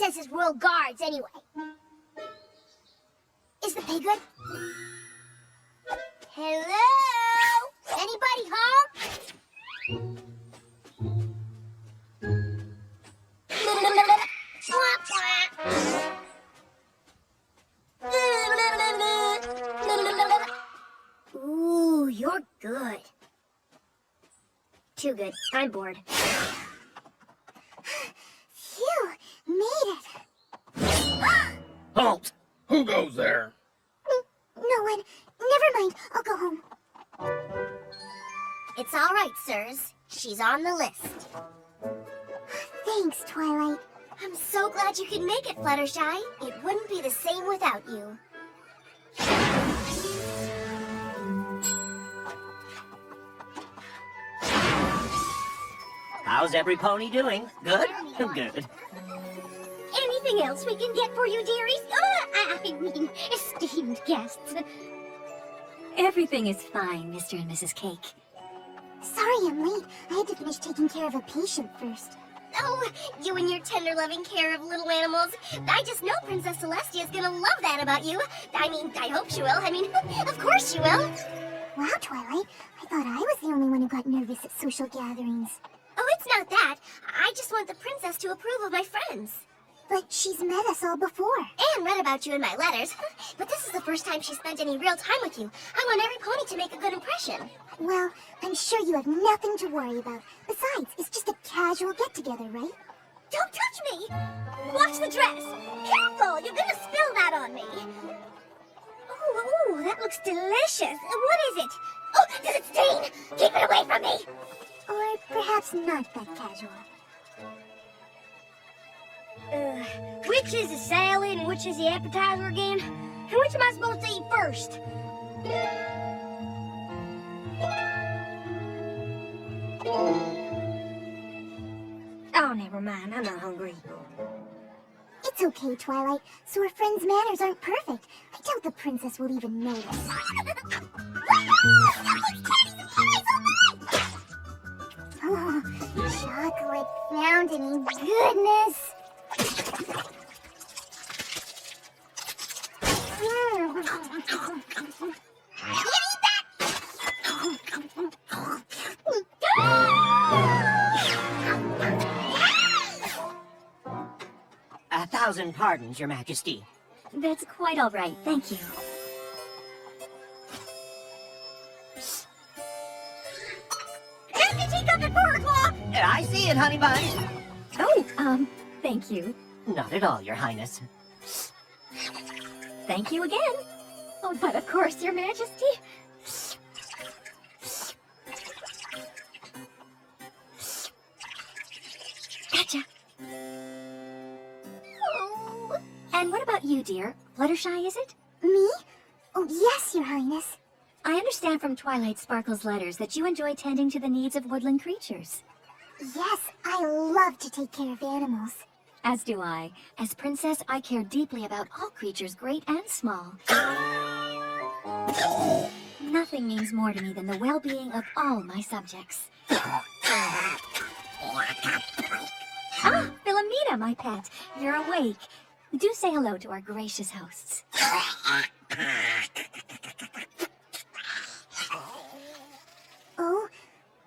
princess's royal guards, anyway. Is the pay good? Hello? Anybody home? Ooh, you're good. Too good. I'm bored. Phew, made it. Halt! Who goes there? No one. Never mind. I'll go home. It's all right, sirs. She's on the list. Thanks, Twilight. I'm so glad you could make it, Fluttershy. It wouldn't be the same without you. How's every pony doing? Good? Good. Anything else we can get for you, dearies? I mean, esteemed guests. Everything is fine, Mr. and Mrs. Cake. Sorry I'm late. I had to finish taking care of a patient first. Oh, you and your tender, loving care of little animals. I just know Princess Celestia is gonna love that about you. I mean, I hope she will. I mean, of course she will. Wow, Twilight. I thought I was the only one who got nervous at social gatherings. Oh, it's not that. I just want the princess to approve of my friends. But she's met us all before. And read about you in my letters. But this is the first time she spent any real time with you. I want every pony to make a good impression. Well, I'm sure you have nothing to worry about. Besides, it's just a casual get-together, right? Don't touch me! Watch the dress! Careful! You're gonna spill that on me! Ooh, that looks delicious. What is it? Oh, does it stain? Keep it away from me! Or perhaps not that casual. Which is the salad and which is the appetizer again? And which am I supposed to eat first? Oh, never mind. I'm not hungry. It's okay, Twilight. So our friend's manners aren't perfect. I doubt the princess will even notice. Oh, chocolate fountain, goodness! A thousand pardons, Your Majesty. That's quite all right, thank you. Empty teacup at 4 o'clock! I see it, honey bun. Oh, thank you. Not at all, Your Highness. Thank you again. Oh, but of course, Your Majesty. Gotcha. Oh. And what about you, dear? Fluttershy, is it? Me? Oh, yes, Your Highness. I understand from Twilight Sparkle's letters that you enjoy tending to the needs of woodland creatures. Yes, I love to take care of animals. As do I. As princess, I care deeply about all creatures, great and small. Nothing means more to me than the well-being of all my subjects. Ah, Philomena, my pet. You're awake. Do say hello to our gracious hosts. Oh,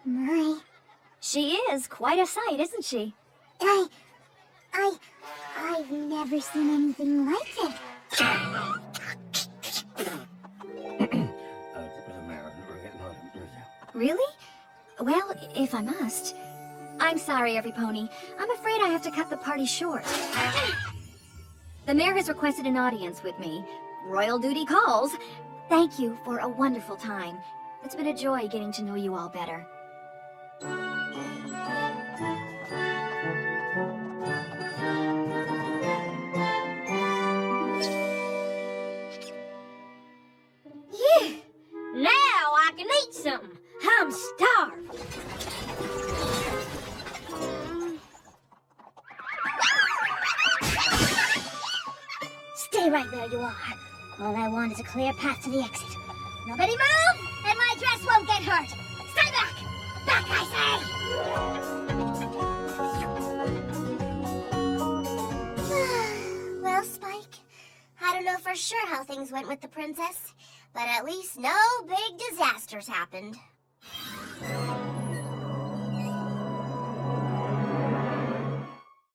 my. She is quite a sight, isn't she? I've never seen anything like it. Really? Well, if I must. I'm sorry, every pony. I'm afraid I have to cut the party short. The mayor has requested an audience with me. Royal duty calls. Thank you for a wonderful time. It's been a joy getting to know you all better. Now I can eat something. I'm starved. Stay right where you are. All I want is a clear path to the exit. Nobody move, and my dress won't get hurt. Stay back! Back, I say! don't know for sure how things went with the princess, but at least no big disasters happened.